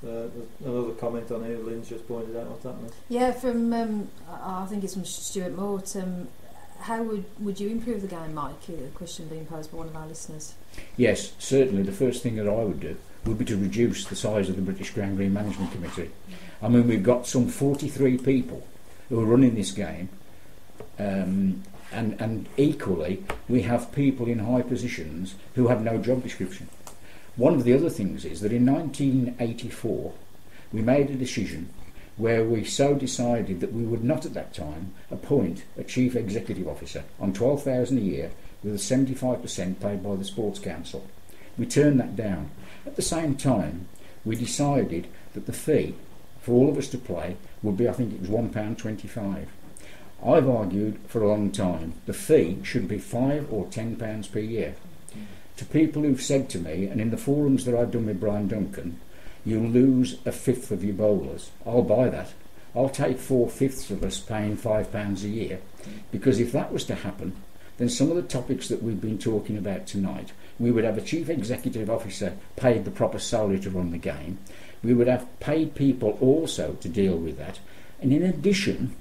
There's another comment on here. Lynn's just pointed out what's happening. Yeah, from I think it's from Stuart Mort. How would you improve the game, Mike? A question being posed by one of our listeners. Yes, certainly. The first thing that I would do would be to reduce the size of the British Grand Green Management Committee. I mean, we've got some 43 people who are running this game, and equally we have people in high positions who have no job description. One of the other things is that in 1984 we made a decision where we so decided that we would not at that time appoint a chief executive officer on $12,000 a year with a 75% paid by the Sports Council. We turned that down. At the same time, we decided that the fee for all of us to play would be, I think it was £1.25. I've argued for a long time the fee should be £5 or £10 per year. To people who've said to me, and in the forums that I've done with Brian Duncan, you'll lose a fifth of your bowlers. I'll buy that. I'll take 4/5 of us paying £5 a year, because if that was to happen, then some of the topics that we've been talking about tonight, we would have a chief executive officer paid the proper salary to run the game. We would have paid people also to deal with that, and in addition,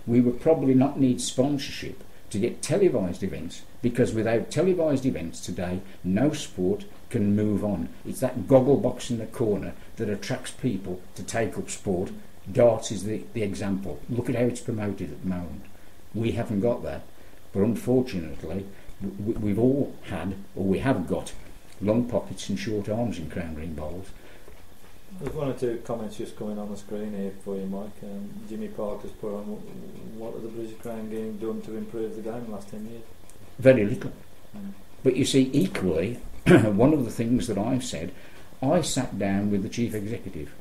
we would probably not need sponsorship to get televised events, because without televised events today, no sport can move on. It's that goggle box in the corner that attracts people to take up sport. Darts is the example. Look at how it's promoted at the moment. We haven't got that, but unfortunately we've all had, or we have got, long pockets and short arms in Crown Green bowls. There's one or two comments just coming on the screen here for you, Mike. Jimmy Parker's put on, what have the British Crown Game done to improve the game in the last 10 years? Very little. But you see, equally, one of the things that I've said, I sat down with the chief executive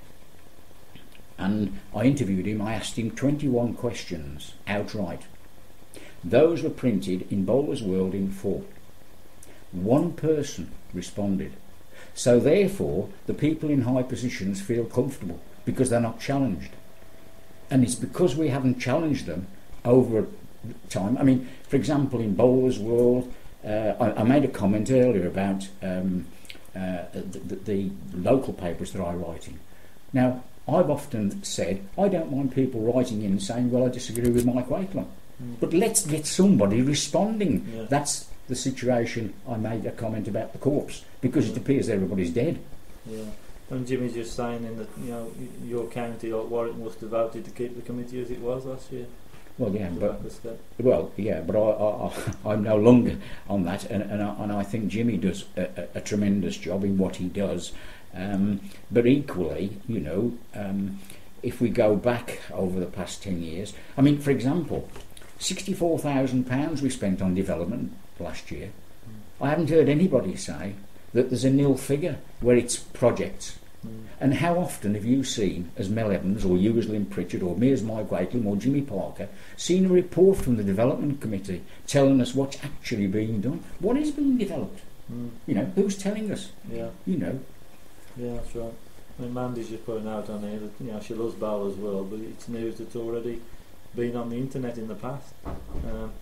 and I interviewed him. I asked him 21 questions outright. Those were printed in Bowler's World in full. One person responded. So therefore, the people in high positions feel comfortable because they're not challenged. And it's because we haven't challenged them over time. I mean, for example, in Bowler's World, I made a comment earlier about the local papers that I write in. Now, I've often said, I don't mind people writing in and saying, well, I disagree with Mike Wakelam. But let's get somebody responding. Yeah. That's the situation. I made a comment about the corpse, because it appears everybody's dead. Yeah. And Jimmy's just saying in that, your county, like Warwick, must have voted to keep the committee as it was last year. Well, yeah, but I'm no longer on that, and I think Jimmy does a tremendous job in what he does. But equally, if we go back over the past 10 years, I mean, for example, £64,000 we spent on development last year. I haven't heard anybody say that there's a nil figure where it's projects. And how often have you seen, as Mel Evans, or you as Lynn Pritchard, or me as Mike Wakelam, or Jimmy Parker, seen a report from the Development Committee telling us what's actually being done? What is being developed? Who's telling us? Yeah. Yeah, that's right. I mean, Mandy's just putting out on here that she loves Bowler's World, but it's news that's already been on the internet in the past.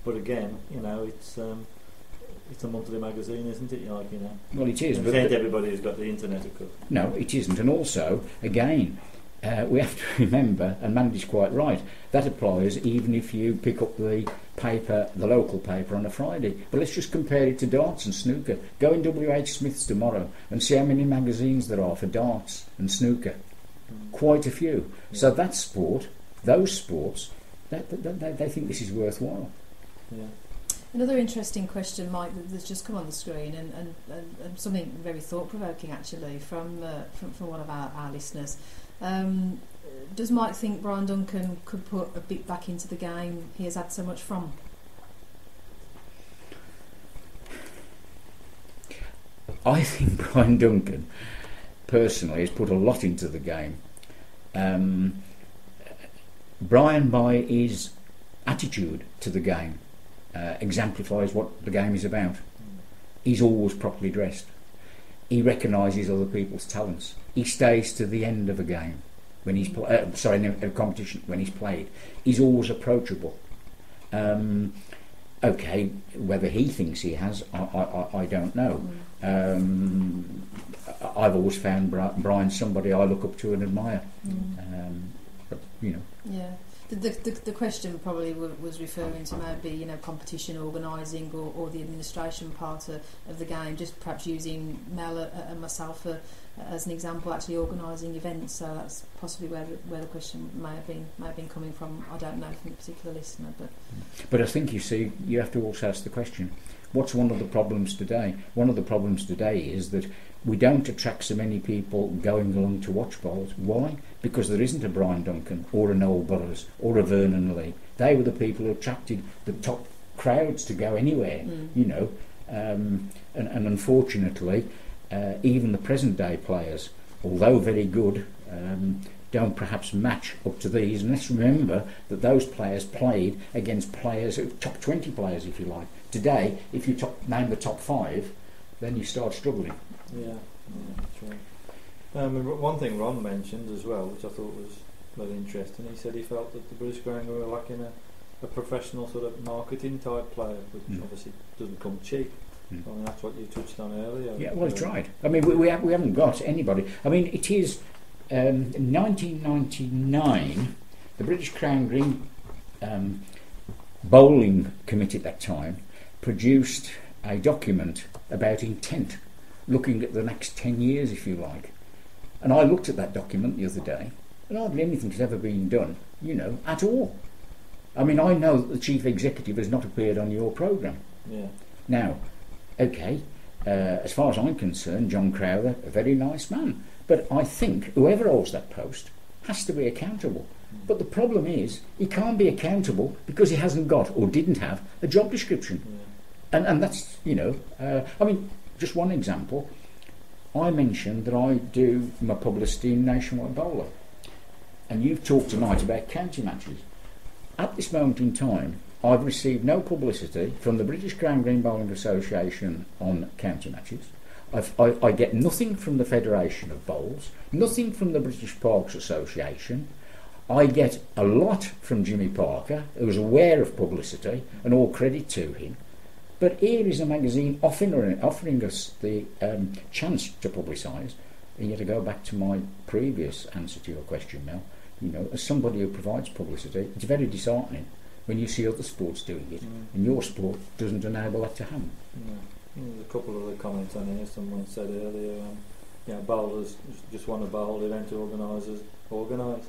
But again, it's a monthly magazine, isn't it? Well, it is. But everybody has got the internet, of course. No, it isn't. And also, again, we have to remember, and Mandy's quite right, that applies even if you pick up the paper, the local paper, on a Friday. But let's just compare it to darts and snooker. Go in W.H. Smith's tomorrow and see how many magazines there are for darts and snooker. Quite a few. Yeah. So that sport, those sports, they think this is worthwhile. Yeah. Another interesting question, Mike, that's just come on the screen, and something very thought-provoking actually from one of our listeners. Does Mike think Brian Duncan could put a bit back into the game he has had so much from? I think Brian Duncan personally has put a lot into the game. Brian, by his attitude to the game, exemplifies what the game is about. He's always properly dressed. He recognises other people's talents. He stays to the end of a game when he's in a competition when he's played. He's always approachable. Okay, whether he thinks he has, I don't know. I've always found Brian somebody I look up to and admire. But, you know. Yeah. The question probably was referring to maybe competition organising or the administration part of the game. Just perhaps using Mel and myself as an example, actually organising events. So that's possibly where the question may have been coming from. I don't know from a particular listener, but I think you have to also ask the question: what's one of the problems today? One of the problems today is that we don't attract so many people going along to watch bowls. Why? Because there isn't a Brian Duncan or a Noel Burrows or a Vernon Lee. They were the people who attracted the top crowds to go anywhere, and unfortunately, even the present day players, although very good, don't perhaps match up to these. And let's remember that those players played against players, top 20 players if you like. Today, if you name the top 5, then you start struggling. Yeah, that's right. One thing Ron mentioned as well, which I thought was very interesting, he said he felt that the British Ground were lacking a professional sort of marketing type player, which obviously doesn't come cheap. I mean, that's what you touched on earlier. Yeah, well, it's right. I mean, we haven't got anybody. I mean, it is in 1999, the British Crown Green Bowling Committee at that time produced a document about intent, looking at the next 10 years, if you like. And I looked at that document the other day, and hardly anything has ever been done, at all. I mean, I know that the chief executive has not appeared on your programme. Yeah. Now, okay, as far as I'm concerned, John Crowther, a very nice man. But I think whoever holds that post has to be accountable. But the problem is, he can't be accountable because he hasn't got, or didn't have, a job description. Yeah. And that's, I mean, just one example. I mentioned that I do my publicity in Nationwide Bowler. And you've talked tonight about county matches. At this moment in time, I've received no publicity from the British Crown Green Bowling Association on county matches. I get nothing from the Federation of Bowls, nothing from the British Parks Association. I get a lot from Jimmy Parker, who was aware of publicity, and all credit to him. But here is a magazine offering us the chance to publicise. And yet, to go back to my previous answer to your question, Mel, as somebody who provides publicity, it's very disheartening when you see other sports doing it, and your sport doesn't enable that to happen. There's a couple of other comments on here. Someone said earlier, bowlers just want a bowl event organisers organise.